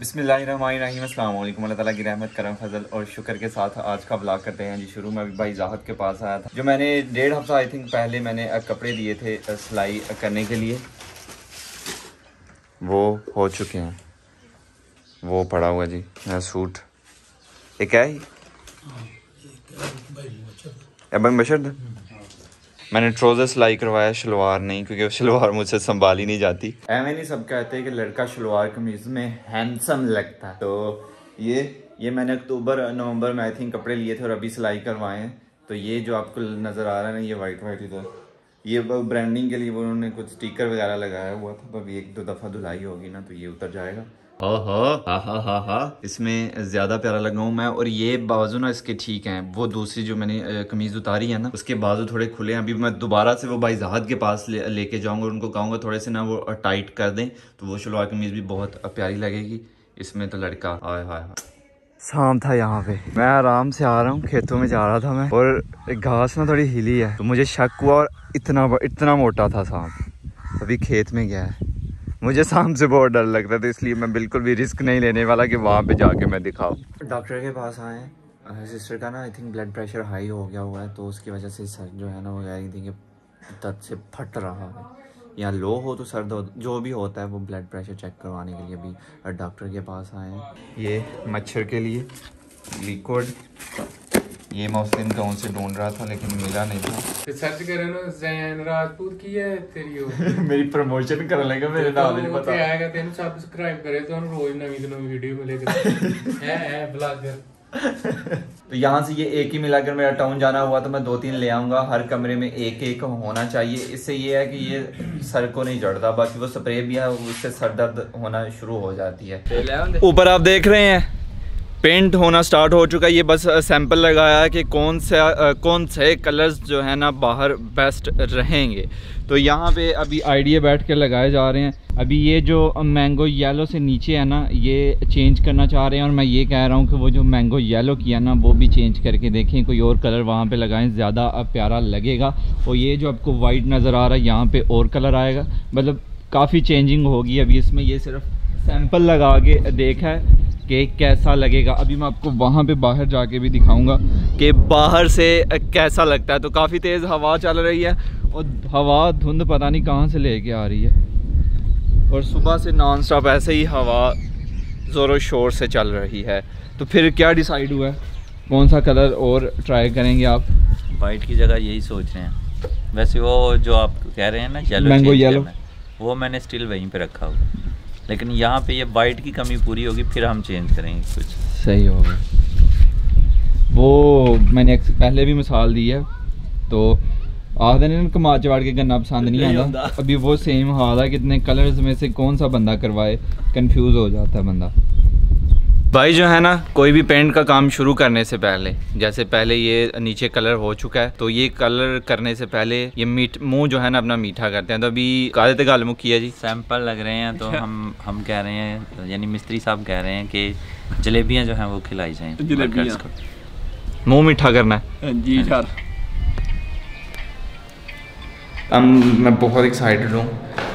बिस्मिल्लाहिर्रहमानिर्रहीम, अस्सलाम वालेकुम। अल्लाह ताला की रहमत, करम, फजल और शुक्र के साथ आज का व्लॉग करते हैं जी शुरू। में अभी भाई ज़ाहद के पास आया था, जो मैंने 1.5 हफ्ता आई थिंक पहले मैंने कपड़े दिए थे सिलाई करने के लिए, वो हो चुके हैं। वो पड़ा हुआ जी मेरा सूट, एक है ही भाई मशर्द। मैंने ट्राउज़र सिलाई करवाया, शलवार नहीं, क्योंकि शलवार मुझसे संभाली नहीं जाती। ऐਵੇਂ नहीं सब कहते हैं कि लड़का शलवार कमीज में हैंडसम लगता है, तो ये मैंने अक्टूबर नवंबर में आई थिंक कपड़े लिए थे और अभी सिलाई करवाए हैं। तो ये जो आपको नज़र आ रहा है ना, ये वाइट इधर, ये ब्रांडिंग के लिए वो उन्होंने कुछ स्टिकर वगैरह लगाया हुआ था। अभी 1-2 दफ़ा धुलाई होगी ना तो ये उतर जाएगा। इसमें ज्यादा प्यारा लगा हूँ मैं। और ये बाजू ना इसके ठीक हैं, वो दूसरी जो मैंने कमीज उतारी है ना उसके बाजू थोड़े खुले हैं। अभी मैं दोबारा से वो भाई ज़ाहद के पास लेके जाऊंगा, उनको कहूँगा थोड़े से ना वो टाइट कर दें, तो वो शलवार कमीज भी बहुत प्यारी लगेगी इसमें। तो लड़का हाय हाय शाम था यहाँ पे, मैं आराम से आ रहा हूँ, खेतों में जा रहा था मैं, और घास ना थोड़ी हिली है तो मुझे शक हुआ, और इतना मोटा था सांप। अभी खेत में गया है, मुझे सांप से बहुत डर लगता है, तो इसलिए मैं बिल्कुल भी रिस्क नहीं लेने वाला कि वहाँ पे जाके मैं दिखाऊँ। डॉक्टर के पास आए हैं, सिस्टर का ना I think blood pressure high हो गया हुआ है, तो उसकी वजह से सर जो है ना वो कह रही थी कि दर्द से फट रहा है, या लो हो तो सर दर्द जो भी होता है वो ब्लड प्रेशर चेक करवाने के लिए अभी डॉक्टर के पास आए हैं। ये मच्छर के लिए लिक्विड, ये मैं उस दिन गाँव से ढूंढ रहा था लेकिन मिला नहीं था। सर्च करे ना जैन राजपूत की है तेरी मेरी प्रमोशन कर लेगा मेरे नाम नहीं पता आएगा, तेन सब्सक्राइब करे तो रोज नवी वीडियो मिलेगी है ब्लॉगर। तो यहाँ से ये एक ही मिला। अगर मेरा टाउन जाना हुआ तो मैं 2-3 ले आऊंगा, हर कमरे में एक होना चाहिए। इससे ये है कि ये सर को नहीं जड़ता, बाकी वो स्प्रे भी है उससे सर दर्द होना शुरू हो जाती है। ऊपर आप देख रहे हैं पेंट होना स्टार्ट हो चुका है। ये बस सैंपल लगाया है कि कौन से कलर्स जो है ना बाहर बेस्ट रहेंगे। तो यहाँ पे अभी आइडिया बैठ के लगाए जा रहे हैं। अभी ये जो मैंगो येलो से नीचे है ना ये चेंज करना चाह रहे हैं, और मैं ये कह रहा हूँ कि वो जो मैंगो येलो किया ना वो भी चेंज करके देखें, कोई और कलर वहाँ पे लगाएं, ज़्यादा प्यारा लगेगा। और ये जो आपको वाइट नज़र आ रहा है यहाँ पे और कलर आएगा, मतलब काफ़ी चेंजिंग होगी अभी इसमें। ये सिर्फ सैंपल लगा के देखा है कि कैसा लगेगा। अभी मैं आपको वहाँ पे बाहर जाके भी दिखाऊंगा कि बाहर से कैसा लगता है। तो काफ़ी तेज़ हवा चल रही है, और हवा धुंध पता नहीं कहाँ से लेके आ रही है, और सुबह से नॉन स्टॉप ऐसे ही हवा ज़ोरों शोर से चल रही है। तो फिर क्या डिसाइड हुआ है, कौन सा कलर और ट्राई करेंगे आप? वाइट की जगह यही सोच रहे हैं। वैसे वो जो आप कह रहे हैं ना येलो, मैंगो येलो, वो मैंने स्टिल वहीं पे रखा हुआ, लेकिन यहाँ पे ये वाइट की कमी पूरी होगी फिर हम चेंज करेंगे कुछ। सही होगा। वो मैंने पहले भी मिसाल दी है, तो आखिर ने कमाच वाड़ के गन्ना पसंद नहीं आता। अभी वो सेम हाल है, कितने कलर्स में से कौन सा बंदा करवाए, कंफ्यूज हो जाता है बंदा। भाई जो है ना कोई भी पेंट का काम शुरू करने से पहले, जैसे पहले ये नीचे कलर हो चुका है, तो ये कलर करने से पहले ये मुंह जो है ना अपना मीठा करते हैं। तो अभी काले गाल मुँह किया जी, सैंपल लग रहे हैं। तो हम कह रहे हैं, यानी मिस्त्री साहब कह रहे हैं कि जलेबियाँ जो हैं वो खिलाई जाएँ, मुँह मीठा करना है जी सर। मैं बहुत एक्साइटेड हूँ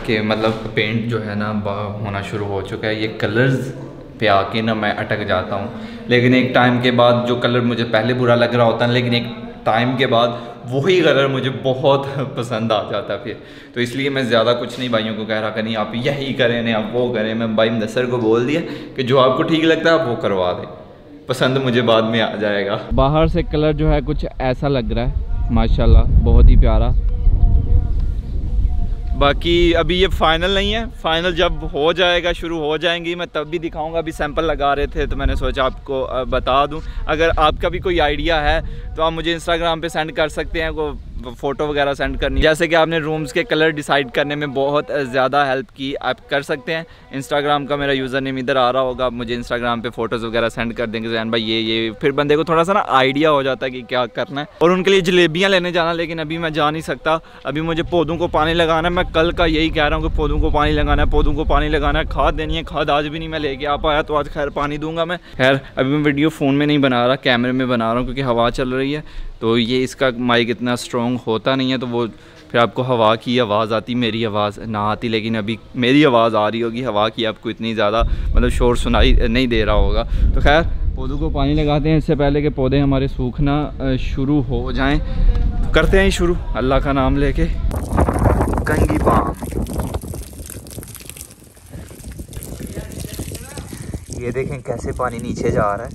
कि मतलब पेंट जो है ना होना शुरू हो चुका है। ये कलर्स पे आके ना मैं अटक जाता हूँ, लेकिन एक टाइम के बाद जो कलर मुझे पहले बुरा लग रहा होता है, लेकिन एक टाइम के बाद वही कलर मुझे बहुत पसंद आ जाता है फिर। तो इसलिए मैं ज़्यादा कुछ नहीं भाइयों को कह रहा कि नहीं आप यही करें, नहीं आप वो करें। मैं भाई मुदस्सर को बोल दिया कि जो आपको ठीक लगता है आप वो करवा दें, पसंद मुझे बाद में आ जाएगा। बाहर से कलर जो है कुछ ऐसा लग रहा है माशाल्लाह, बहुत ही प्यारा। बाकी अभी ये फाइनल नहीं है, फाइनल जब हो जाएगा, शुरू हो जाएंगी, मैं तब भी दिखाऊंगा। अभी सैंपल लगा रहे थे तो मैंने सोचा आपको बता दूं। अगर आपका भी कोई आइडिया है तो आप मुझे इंस्टाग्राम पे सेंड कर सकते हैं, वो फ़ोटो वगैरह सेंड करनी। जैसे कि आपने रूम्स के कलर डिसाइड करने में बहुत ज़्यादा हेल्प की, आप कर सकते हैं। इंस्टाग्राम का मेरा यूज़र नेम इधर आ रहा होगा, आप मुझे इंस्टाग्राम पे फ़ोटोज़ वगैरह सेंड कर देंगे जैन भाई ये फिर बंदे को थोड़ा सा ना आइडिया हो जाता है कि क्या करना है। और उनके लिए जलेबियाँ लेने जाना, लेकिन अभी मैं जा नहीं सकता, अभी मुझे पौधों को पानी लगाना है। मैं कल का यही कह रहा हूँ कि पौधों को पानी लगाना है, पौधों को पानी लगाना है, खाद देनी है। खाद आज भी नहीं मैं लेके आ पाया, तो आज खैर पानी दूंगा मैं। खैर अभी मैं वीडियो फ़ोन में नहीं बना रहा, कैमरे में बना रहा हूँ, क्योंकि हवा चल रही है। तो ये इसका माइक इतना स्ट्रॉन्ग होता नहीं है, तो वो फिर आपको हवा की आवाज़ आती, मेरी आवाज़ ना आती, लेकिन अभी मेरी आवाज़ आ रही होगी, हवा की आपको इतनी ज़्यादा मतलब शोर सुनाई नहीं दे रहा होगा। तो खैर पौधों को पानी लगाते हैं इससे पहले कि पौधे हमारे सूखना शुरू हो जाएं। तो करते हैं शुरू अल्लाह का नाम लेके। कंगी पाम, ये देखें कैसे पानी नीचे जा रहा है।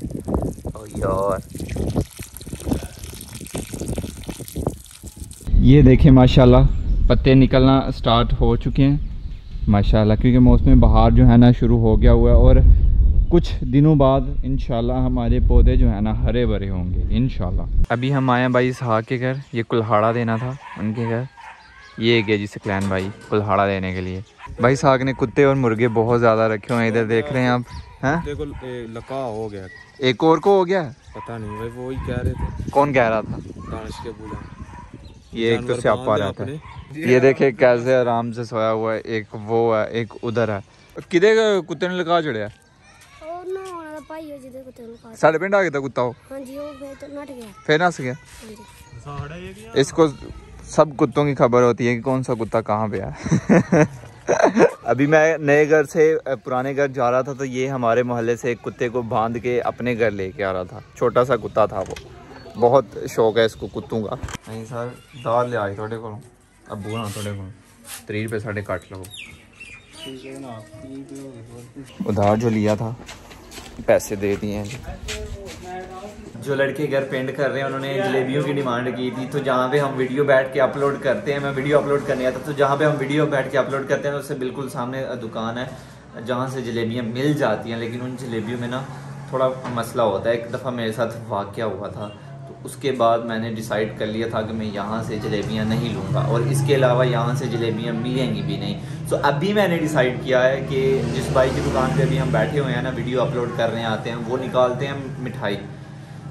ओ यार ये देखें माशाल्लाह पत्ते निकलना स्टार्ट हो चुके हैं माशाल्लाह, क्योंकि मौसम बहार जो है ना शुरू हो गया हुआ है और कुछ दिनों बाद इंशाल्लाह हमारे पौधे जो है ना हरे भरे होंगे इंशाल्लाह। अभी हम आए हैं भाई इसहाक के घर, ये कुल्हाड़ा देना था उनके घर। ये गया जी सकलैन भाई कुल्हाड़ा देने के लिए। भाई इसहाक ने कुत्ते और मुर्गे बहुत ज़्यादा रखे हुए हैं, इधर देख रहे हैं आप। हैं देखो लका हो गया, एक और को हो गया, पता नहीं भाई, वो ही कह रहे थे। कौन कह रहा था? दानिश के बुला, ये एक तो स्यापा रहता है। ये देखे कैसे आराम से सोया हुआ है, एक वो है एक उधर है। किधे कुत्ते ने लगा चढ़िया? साढ़े पिंड आ गया कुत्ता, फिर नस गया। इसको सब कुत्तों की खबर होती है कि कौन सा कुत्ता कहाँ पे है। अभी मैं नए घर से पुराने घर जा रहा था तो ये हमारे मोहल्ले से एक कुत्ते को बांध के अपने घर लेके आ रहा था। छोटा सा कुत्ता था वो, बहुत शौक है इसको कुत्तों का। नहीं सर दाल ले आई थोड़े को, अब ना थोड़े को 3 रुपये साढ़े काट लो। उधार जो लिया था पैसे दे दिए हैं। जो लड़के घर पेंट कर रहे हैं उन्होंने जलेबियों की डिमांड की थी, तो जहाँ पे हम वीडियो बैठ के अपलोड करते हैं, मैं वीडियो अपलोड करने आता, तो जहाँ पे हम वीडियो बैठ के अपलोड करते हैं तो उससे बिल्कुल सामने दुकान है जहाँ से जलेबियाँ मिल जाती हैं, लेकिन उन जलेबियों में ना थोड़ा मसला होता है। एक दफ़ा मेरे साथ वाक़या हुआ था, तो उसके बाद मैंने डिसाइड कर लिया था कि मैं यहाँ से जलेबियाँ नहीं लूँगा और इसके अलावा यहाँ से जलेबियाँ मिलेंगी भी नहीं। तो अभी मैंने डिसाइड किया है कि जिस भाई की दुकान पे अभी हम बैठे हुए हैं ना, वीडियो अपलोड करने आते हैं, वो निकालते हैं मिठाई।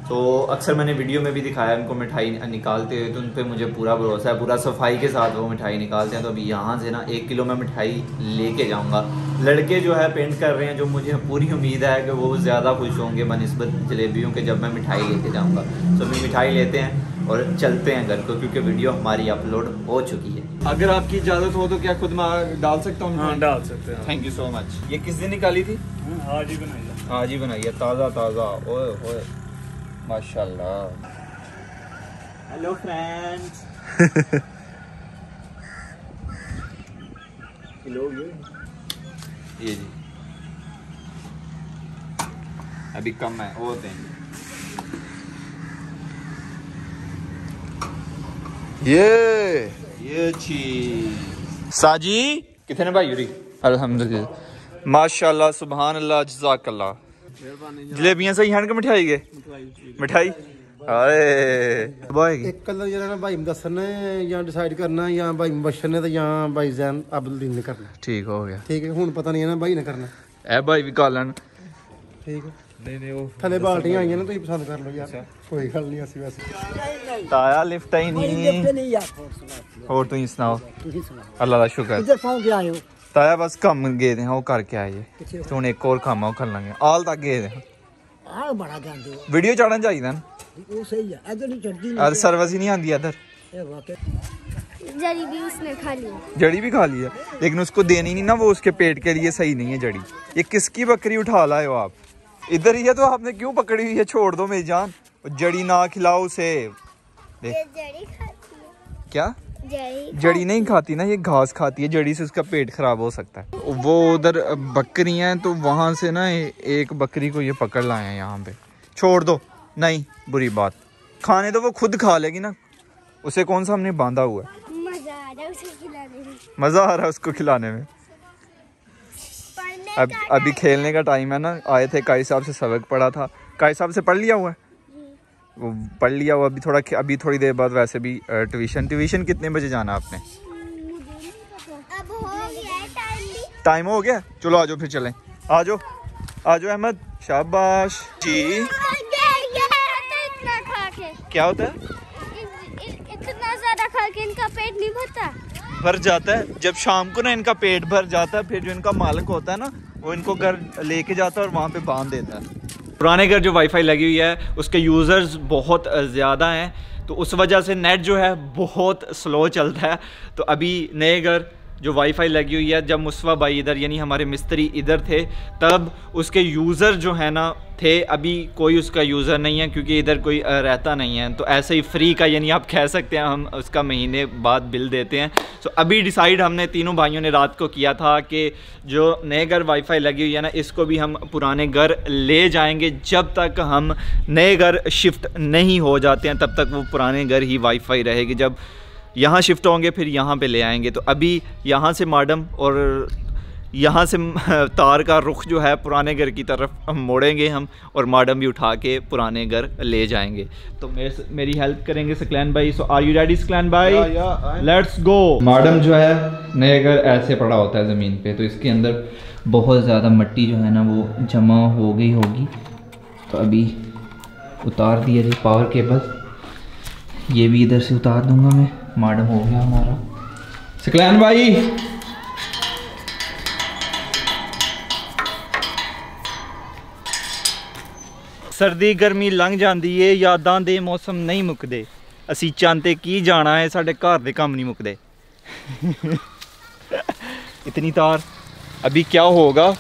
तो अक्सर मैंने वीडियो में भी दिखाया उनको मिठाई निकालते हुए, तो उन पर मुझे पूरा भरोसा है, पूरा सफाई के साथ वो मिठाई निकालते हैं। तो अभी यहाँ से ना 1 किलो मैं मिठाई लेके जाऊँगा। लड़के जो है पेंट कर रहे हैं, जो मुझे पूरी उम्मीद है कि वो ज़्यादा खुश होंगे बनिस्बत जलेबियों के जब मैं मिठाई लेके जाऊँगा। तो अभी मिठाई लेते हैं और चलते हैं घर को, क्योंकि वीडियो हमारी अपलोड हो चुकी है। अगर आपकी इजाज़त हो तो क्या खुद मैं डाल सकता हूँ? हाँ डाल सकते हैं। Thank you so much. ये किस दिन निकाली थी? आज ही बनाई है। आज ही बनाई है, ताज़ा ताज़ा। ओए होए माशाल्लाह। Hello friends. ये जी अभी कम है, वो देंगे। ये चीज साजी कितने भाई यूरी? अल्हम्दुलिल्लाह माशाल्लाह सुभान अल्लाह जज़ाकल्लाह। जलेबियां सही हैं कि मिठाई गए? मिठाई एक कलर ਜਿਹੜਾ ਨਾ ਭਾਈ ਦੱਸਣ ਨੇ ਜਾਂ ਡਿਸਾਈਡ ਕਰਨਾ ਜਾਂ ਭਾਈ ਮੁਬਸ਼ਰ ਨੇ ਤੇ ਜਾਂ ਭਾਈ ਜ਼ੈਨ ਅਬਦੁਲਦੀਨ ਨੇ ਕਰਨਾ। ठीक हो गया। ਠੀਕ ਹੈ ਹੁਣ ਪਤਾ ਨਹੀਂ ਹੈ ਨਾ ਭਾਈ ਨੇ ਕਰਨਾ। ए भाई भी कालन ਠੀਕ ਹੈ नहीं वो ਥੱਲੇ ਬਾਲਟੀਆਂ ਆਈਆਂ ਨੇ ਤੁਸੀਂ ਪਸੰਦ ਕਰ ਲਓ ਯਾਰ, ਕੋਈ ਗੱਲ ਨਹੀਂ। ਅਸੀਂ ਵੈਸੇ ताया लिफ्ट ही नहीं। और तुम सुनाओ? अल्लाह का शुक्र। इधर पहुंच गया हो ताया बस कम गए थे वो करके आए तो हूँ एक और काम कर लेंगे। आल तक गए थे, आ बड़ा गांदे हो वीडियो चढ़ना चाहिए ना, वो सही है। इधर नहीं चढ़ती अरे सर्विस ही नहीं आती इधर। ये वाकई जड़ी भी उसने खा ली, जड़ी भी खा ली है, लेकिन उसको देनी नहीं ना, वो उसके पेट के लिए सही नहीं है जड़ी। ये किसकी बकरी उठा लाए हो आप? इधर ही है तो आपने क्यों पकड़ी हुई है? छोड़ दो मेरी जान, जड़ी ना खिलाओ उसे। जड़ी खाती है। क्या जड़ी नहीं खाती ना, ये घास खाती है, जड़ी से उसका पेट खराब हो सकता है। वो उधर बकरी हैं तो वहां से ना एक बकरी को ये पकड़ लाए हैं यहाँ पे। छोड़ दो, नहीं बुरी बात, खाने तो वो खुद खा लेगी ना, उसे कौन सा हमने बांधा हुआ है। मजा आ रहा है उसे खिलाने में, मजा आ रहा है उसको खिलाने में। अब अभी खेलने का टाइम है ना, आए थे काई साहब से सबक पढ़ा था। काई साहब से पढ़ लिया हुआ है, वो पढ़ लिया हुआ। अभी थोड़ी देर बाद वैसे भी ट्यूशन कितने बजे जाना आपने? अब हो गया टाइम हो गया, चलो आ जाओ फिर चलें। आ जाओ अहमद, शाबाश जी। इतना खा के क्या होता है? इतना ज्यादा खा के इनका पेट नहीं भरता। भर जाता है जब शाम को ना इनका पेट भर जाता है, फिर जो इनका मालिक होता है ना वो इनको घर लेके जाता है और वहाँ पे बांध देता है। पुराने घर जो वाईफाई लगी हुई है उसके यूज़र्स बहुत ज़्यादा हैं, तो उस वजह से नेट जो है बहुत स्लो चलता है। तो अभी नए घर जो वाईफाई लगी हुई है, जब मुस्तफ़ा भाई इधर यानी हमारे मिस्त्री इधर थे तब उसके यूज़र जो है ना थे, अभी कोई उसका यूज़र नहीं है क्योंकि इधर कोई रहता नहीं है। तो ऐसे ही फ्री का यानी आप कह सकते हैं हम उसका महीने बाद बिल देते हैं। तो अभी डिसाइड हमने तीनों भाइयों ने रात को किया था कि जो नए घर वाईफाई लगी हुई है ना, इसको भी हम पुराने घर ले जाएंगे। जब तक हम नए घर शिफ्ट नहीं हो जाते हैं तब तक वो पुराने घर ही वाईफाई रहेगी। जब यहाँ शिफ्ट होंगे फिर यहाँ पे ले आएंगे। तो अभी यहाँ से मॉडेम और यहाँ से तार का रुख जो है पुराने घर की तरफ मोड़ेंगे हम, और मॉडेम भी उठा के पुराने घर ले जाएंगे। तो मेरी हेल्प करेंगे सकलैन भाई। सो आर यू रेडी सकलैन भाई? Let's go. मॉडेम जो है नए घर ऐसे पड़ा होता है ज़मीन पे, तो इसके अंदर बहुत ज़्यादा मिट्टी जो है ना वो जमा हो गई होगी। तो अभी उतार दिया जी पावर केबल, ये भी इधर से उतार दूंगा मैं। मॉडेम हो गया हमारा। सकलैन भाई सर्दी गर्मी लंघ जाती है, यादां दे मौसम नहीं मुकदे, असी चाहते की जाना है, साढ़े घर दे काम नहीं मुकदे। इतनी तार। अभी क्या होगा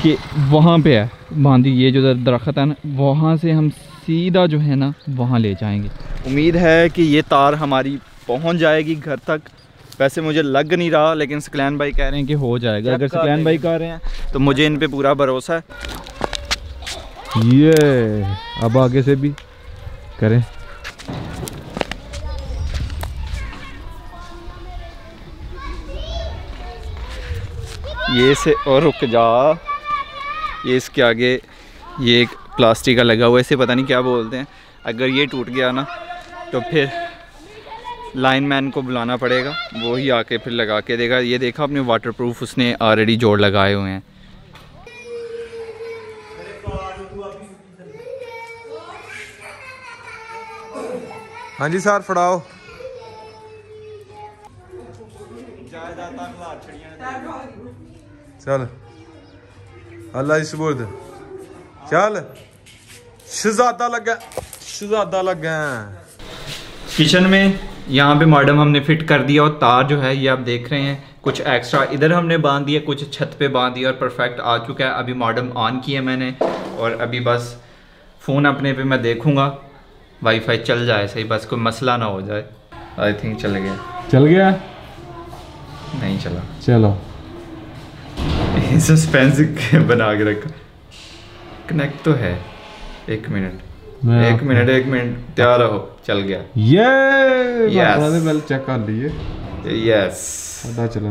कि वहाँ पे है बांधी, ये जो दरख्त है ना, वहाँ से हम सीधा जो है ना वहाँ ले जाएंगे। उम्मीद है कि ये तार हमारी पहुँच जाएगी घर तक। वैसे मुझे लग नहीं रहा, लेकिन सकलैन भाई कह रहे हैं कि हो जाएगा। अगर सकलैन भाई कह रहे हैं तो मुझे इन पे पूरा भरोसा है। ये अब आगे से भी करें। ये से और रुक जा, ये इसके आगे ये एक प्लास्टिक का लगा हुआ है, इसे पता नहीं क्या बोलते हैं। अगर ये टूट गया ना तो फिर लाइनमैन को बुलाना पड़ेगा, वो ही आके फिर लगा के देगा। ये देखा आपने वाटरप्रूफ उसने ऑलरेडी जोड़ लगाए हुए हैं। हाँ जी सर फड़ाओ। चल अल्लाह की सुबुर्द। चल शहजादा लगा। किचन में यहाँ पे मॉडेम हमने फिट कर दिया, और तार जो है ये आप देख रहे हैं कुछ एक्स्ट्रा इधर हमने बांध दिया, कुछ छत पे बांध दिया, और परफेक्ट आ चुका है। अभी मॉडेम ऑन किया मैंने, और अभी बस फ़ोन अपने पे मैं देखूँगा वाईफाई चल जाए सही, बस कोई मसला ना हो जाए। आई थिंक चल गया नहीं चला। चलो सस्पेंस बना के रखा। कनेक्ट तो है। एक मिनट तैयार रहो। चल गया। ये चेक कर लिए। यस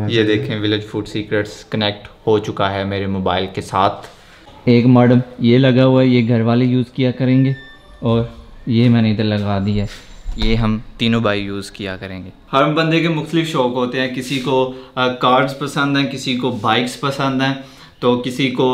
ये देखें विलेज फूड सीक्रेट्स कनेक्ट हो चुका है मेरे मोबाइल के साथ। एक मॉडेम ये लगा हुआ है, ये घर वाले यूज़ किया करेंगे, और ये मैंने इधर लगा दिया है, ये हम तीनों भाई यूज़ किया करेंगे। हर बंदे के मुख्तलिफ शौक़ होते हैं, किसी को कार्स पसंद हैं, किसी को बाइक्स पसंद हैं, तो किसी को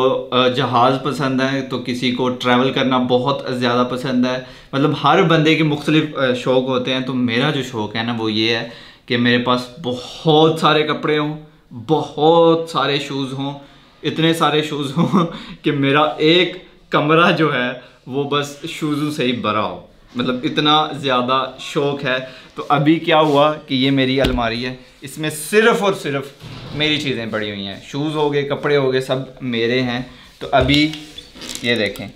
जहाज़ पसंद है, तो किसी को ट्रैवल करना बहुत ज़्यादा पसंद है। मतलब हर बंदे के मुख्तलिफ शौक़ होते हैं। तो मेरा जो शौक़ है ना वो ये है कि मेरे पास बहुत सारे कपड़े हों, बहुत सारे शूज़ हों, इतने सारे शूज़ हों कि मेरा एक कमरा जो है वो बस शूज़ों से ही भरा हो। मतलब इतना ज़्यादा शौक़ है। तो अभी क्या हुआ कि ये मेरी अलमारी है, इसमें सिर्फ़ और सिर्फ मेरी चीज़ें पड़ी हुई हैं, शूज़ हो गए, कपड़े हो गए, सब मेरे हैं। तो अभी ये देखें,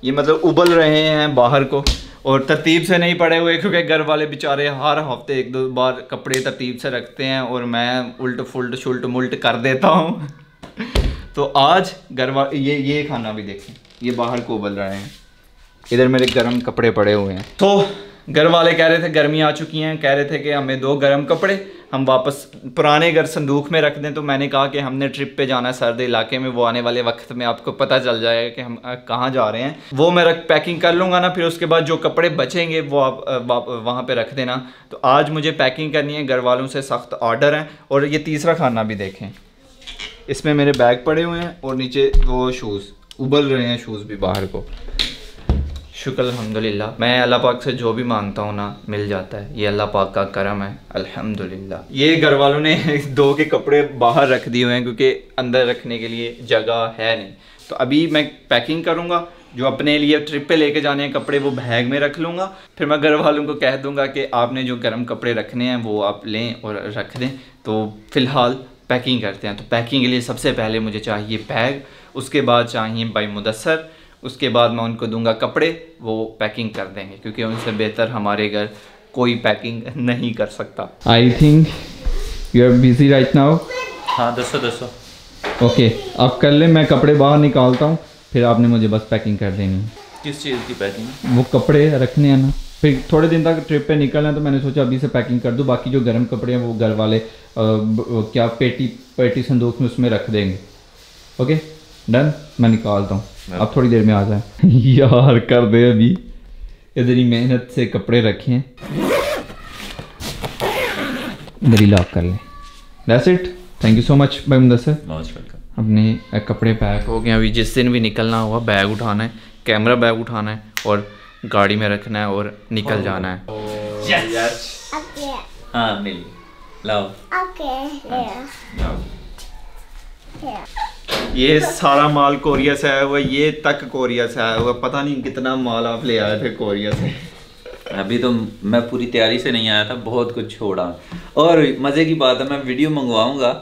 ये मतलब उबल रहे हैं बाहर को, और तरतीब से नहीं पड़े हुए, क्योंकि घर वाले बेचारे हर हफ्ते एक दो बार कपड़े तरतीब से रखते हैं और मैं उल्ट फुल्ट शुल्ट मुल्ट कर देता हूँ। तो आज घर वाले ये खाना भी देखें, ये बाहर को उबल रहे हैं, इधर मेरे गर्म कपड़े पड़े हुए हैं। तो घर वाले कह रहे थे गर्मी आ चुकी हैं, कह रहे थे कि हमें दो गर्म कपड़े, हम वापस पुराने घर संदूक में रख दें। तो मैंने कहा कि हमने ट्रिप पे जाना है सर्द इलाके में, वो आने वाले वक्त में आपको पता चल जाएगा कि हम कहाँ जा रहे हैं। वो मैं पैकिंग कर लूँगा ना, फिर उसके बाद जो कपड़े बचेंगे वो आप वहाँ पे रख देना। तो आज मुझे पैकिंग करनी है, घर वालों से सख्त ऑर्डर हैं। और ये तीसरा खाना भी देखें, इसमें मेरे बैग पड़े हुए हैं और नीचे वो शूज़ उबल रहे हैं, शूज़ भी बाहर को। शुक्र अल्हम्दुलिल्लाह, मैं अल्लाह पाक से जो भी मांगता हूँ ना मिल जाता है, ये अल्लाह पाक का करम है अल्हम्दुलिल्लाह। ये घर वालों ने दो के कपड़े बाहर रख दिए हुए हैं क्योंकि अंदर रखने के लिए जगह है नहीं। तो अभी मैं पैकिंग करूँगा जो अपने लिए ट्रिप पे लेके जाने हैं कपड़े वो बैग में रख लूँगा। फिर मैं घर वालों को कह दूँगा कि आपने जो गर्म कपड़े रखने हैं वो आप लें और रख दें। तो फ़िलहाल पैकिंग करते हैं। तो पैकिंग के लिए सबसे पहले मुझे चाहिए बैग, उसके बाद चाहिए भाई मुदस्सर, उसके बाद मैं उनको दूंगा कपड़े, वो पैकिंग कर देंगे क्योंकि उनसे बेहतर हमारे घर कोई पैकिंग नहीं कर सकता। I think you are busy right now. हाँ दसो ओके आप कर ले, मैं कपड़े बाहर निकालता हूँ, फिर आपने मुझे बस पैकिंग कर देनी है। किस चीज़ की पैकिंग? वो कपड़े रखने हैं ना, फिर थोड़े दिन तक ट्रिप पे निकलना है तो मैंने सोचा अभी से पैकिंग कर दूँ। बाकी जो गर्म कपड़े हैं वो घर वाले क्या पेटी संदूक में उसमें रख देंगे। ओके डन, मैं निकालता हूँ, आप थोड़ी देर में आ जाए। यार कर दे, अभी इधर ही मेहनत से कपड़े रखे हैं, इधर ही लॉक कर ले। That's it, thank you so much भाई मुदस्सर। Most welcome. अपने कपड़े पैक हो गए। अभी जिस दिन भी निकलना होगा बैग उठाना है, कैमरा बैग उठाना है और गाड़ी में रखना है और निकल जाना है। Okay. हाँ मिली लाओ। Okay. Yeah. ये सारा माल कोरिया से आया हुआ, ये तक कोरिया से आया हुआ, पता नहीं कितना माल आप ले आए थे कोरिया से। अभी तो मैं पूरी तैयारी से नहीं आया था, बहुत कुछ छोड़ा। और मज़े की बात है, मैं वीडियो मंगवाऊंगा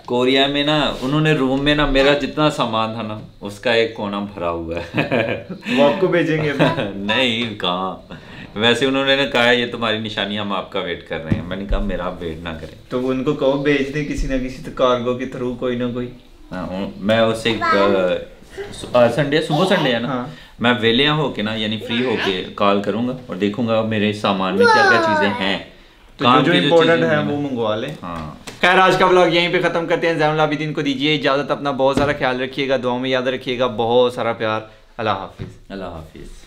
कोरिया में ना, उन्होंने रूम में ना मेरा जितना सामान था ना उसका एक कोना भरा हुआ है। वो आपको भेजेंगे? नहीं कहाँ, वैसे उन्होंने ना कहा ये तुम्हारी निशानी, हम आपका वेट कर रहे हैं। मैंने कहा मेरा आप वेट ना करें। तो उनको कहो भेज दें किसी ना किसी कार्गो के थ्रू, कोई ना कोई। हाँ, मैं उससे संडे, सुबह संडे है ना, हाँ। मैं वेलिया होके ना यानी फ्री होके कॉल करूंगा और देखूंगा मेरे सामान में क्या क्या चीज़ें हैं, तो जो इम्पोर्टेंट है वो मंगवा लें। हाँ। खैर आज का व्लॉग यहीं पे ख़त्म करते हैं। ज़ैनुल आबिदीन को दीजिए इजाज़त, अपना बहुत सारा ख्याल रखिएगा, दुआ में याद रखिएगा, बहुत सारा प्यार। अल्लाह हाफिज़। अल्लाह हाफिज़।